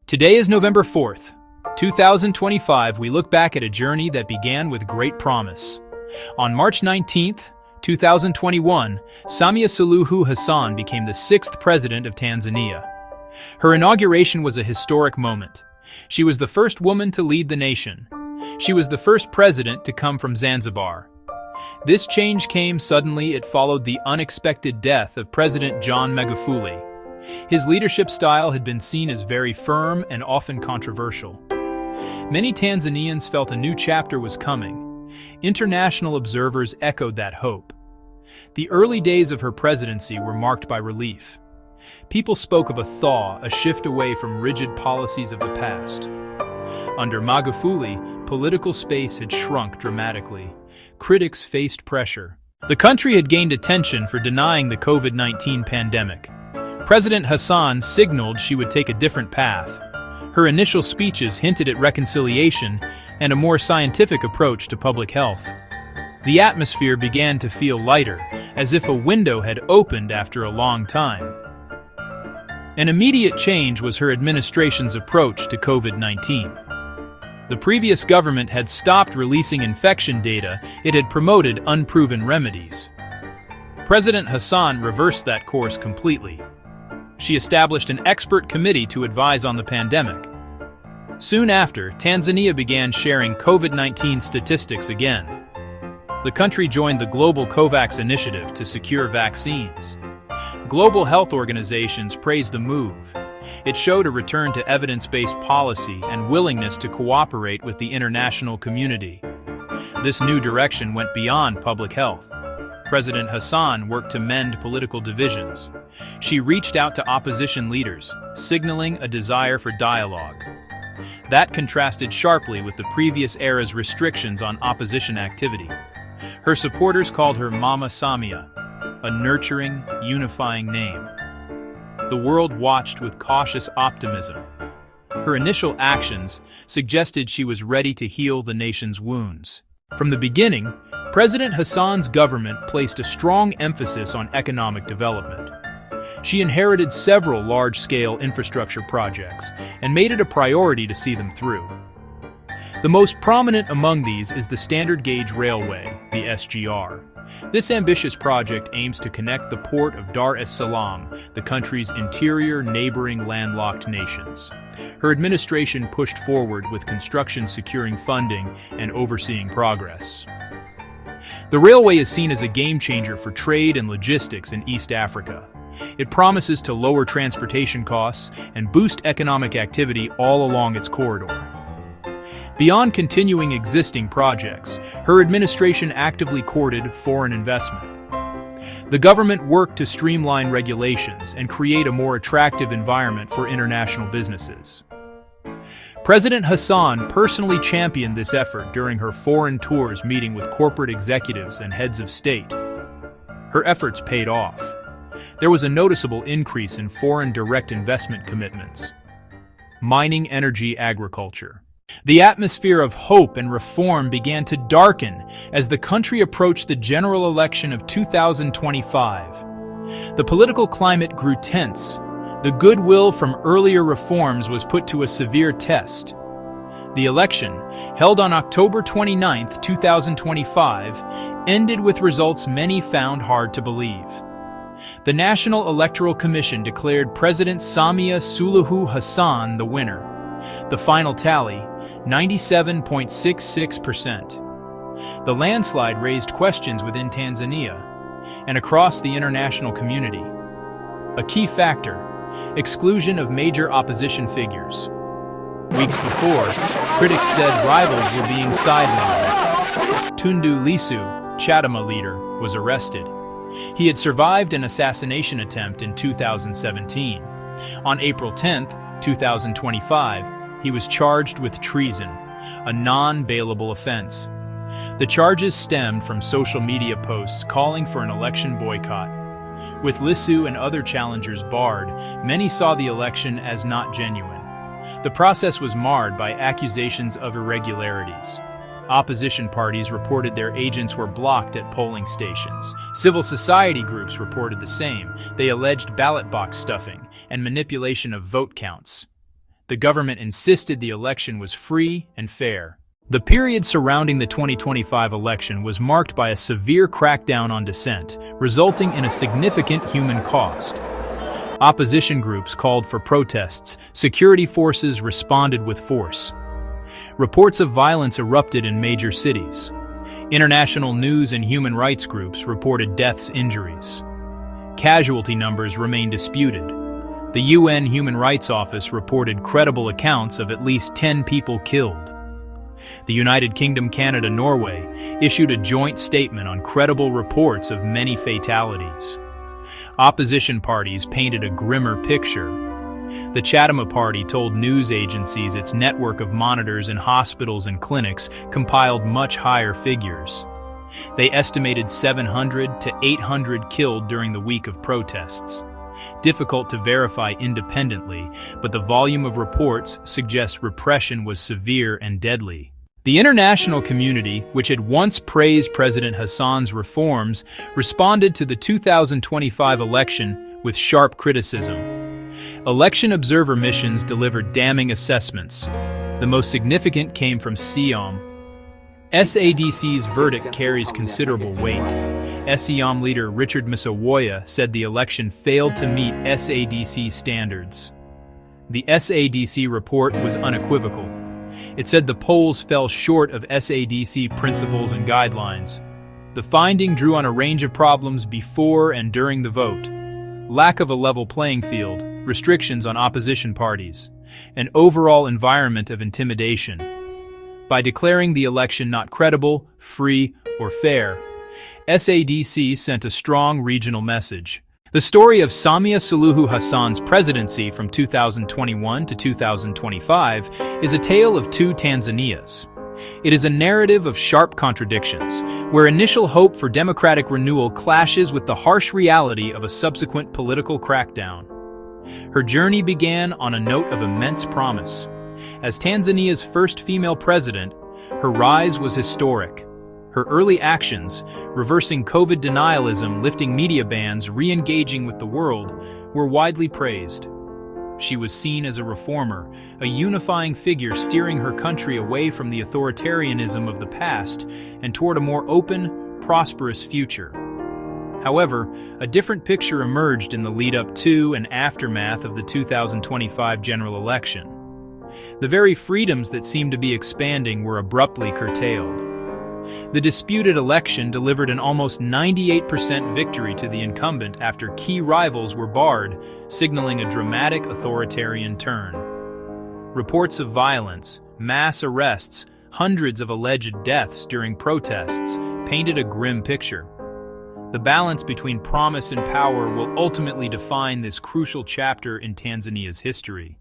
Today is November 4th, 2025. We look back at a journey that began with great promise. On March 19th, 2021, Samia Suluhu Hassan became the sixth president of Tanzania. Her inauguration was a historic moment. She was the first woman to lead the nation. She was the first president to come from Zanzibar. This change came suddenly. It followed the unexpected death of President John Magufuli. His leadership style had been seen as very firm and often controversial. Many Tanzanians felt a new chapter was coming. International observers echoed that hope. The early days of her presidency were marked by relief. People spoke of a thaw, a shift away from rigid policies of the past. Under Magufuli, political space had shrunk dramatically. Critics faced pressure. The country had gained attention for denying the COVID-19 pandemic. President Hassan signaled she would take a different path. Her initial speeches hinted at reconciliation and a more scientific approach to public health. The atmosphere began to feel lighter, as if a window had opened after a long time. An immediate change was her administration's approach to COVID-19. The previous government had stopped releasing infection data. It had promoted unproven remedies. President Hassan reversed that course completely. She established an expert committee to advise on the pandemic. Soon after, Tanzania began sharing COVID-19 statistics again. The country joined the global COVAX initiative to secure vaccines. Global health organizations praised the move. It showed a return to evidence-based policy and willingness to cooperate with the international community. This new direction went beyond public health. President Hassan worked to mend political divisions. She reached out to opposition leaders, signaling a desire for dialogue. That contrasted sharply with the previous era's restrictions on opposition activity. Her supporters called her Mama Samia, a nurturing, unifying name. The world watched with cautious optimism. Her initial actions suggested she was ready to heal the nation's wounds. From the beginning, President Hassan's government placed a strong emphasis on economic development. She inherited several large-scale infrastructure projects and made it a priority to see them through. The most prominent among these is the Standard Gauge Railway, the SGR. This ambitious project aims to connect the port of Dar es Salaam, the country's interior neighboring landlocked nations. Her administration pushed forward with construction securing funding and overseeing progress. The railway is seen as a game-changer for trade and logistics in East Africa. It promises to lower transportation costs and boost economic activity all along its corridor. Beyond continuing existing projects, her administration actively courted foreign investment. The government worked to streamline regulations and create a more attractive environment for international businesses. President Hassan personally championed this effort during her foreign tours, meeting with corporate executives and heads of state. Her efforts paid off. There was a noticeable increase in foreign direct investment commitments. Mining, energy, agriculture. The atmosphere of hope and reform began to darken as the country approached the general election of 2025. The political climate grew tense. The goodwill from earlier reforms was put to a severe test. The election, held on October 29, 2025, ended with results many found hard to believe. The National Electoral Commission declared President Samia Suluhu Hassan the winner. The final tally, 97.66%. The landslide raised questions within Tanzania and across the international community. A key factor, exclusion of major opposition figures. Weeks before, critics said rivals were being sidelined. Tundu Lissu, Chadema leader, was arrested. He had survived an assassination attempt in 2017. On April 10, 2025, he was charged with treason, a non-bailable offense. The charges stemmed from social media posts calling for an election boycott. With Lissu and other challengers barred, many saw the election as not genuine. The process was marred by accusations of irregularities. Opposition parties reported their agents were blocked at polling stations. Civil society groups reported the same. They alleged ballot box stuffing and manipulation of vote counts. The government insisted the election was free and fair. The period surrounding the 2025 election was marked by a severe crackdown on dissent, resulting in a significant human cost. Opposition groups called for protests. Security forces responded with force. Reports of violence erupted in major cities. International news and human rights groups reported deaths, injuries. Casualty numbers remain disputed. The UN Human Rights Office reported credible accounts of at least 10 people killed. The United Kingdom, Canada, Norway issued a joint statement on credible reports of many fatalities. Opposition parties painted a grimmer picture. The Chatham Party told news agencies its network of monitors in hospitals and clinics compiled much higher figures. They estimated 700 to 800 killed during the week of protests. Difficult to verify independently, but the volume of reports suggests repression was severe and deadly. The international community, which had once praised President Hassan's reforms, responded to the 2025 election with sharp criticism. Election observer missions delivered damning assessments. The most significant came from SIOM. SADC's verdict carries considerable weight. SIOM leader Richard Misawoya said the election failed to meet SADC standards. The SADC report was unequivocal. It said the polls fell short of SADC principles and guidelines. The finding drew on a range of problems before and during the vote: lack of a level playing field, restrictions on opposition parties, an overall environment of intimidation. By declaring the election not credible, free, or fair, SADC sent a strong regional message. The story of Samia Suluhu Hassan's presidency from 2021 to 2025 is a tale of two Tanzania'S. It is a narrative of sharp contradictions, where initial hope for democratic renewal clashes with the harsh reality of a subsequent political crackdown. Her journey began on a note of immense promise. As Tanzania's first female president, her rise was historic. Her early actions, reversing COVID denialism, lifting media bans, re-engaging with the world, were widely praised. She was seen as a reformer, a unifying figure steering her country away from the authoritarianism of the past and toward a more open, prosperous future. However, a different picture emerged in the lead-up to and aftermath of the 2025 general election. The very freedoms that seemed to be expanding were abruptly curtailed. The disputed election delivered an almost 98% victory to the incumbent after key rivals were barred, signaling a dramatic authoritarian turn. Reports of violence, mass arrests, hundreds of alleged deaths during protests painted a grim picture. The balance between promise and power will ultimately define this crucial chapter in Tanzania's history.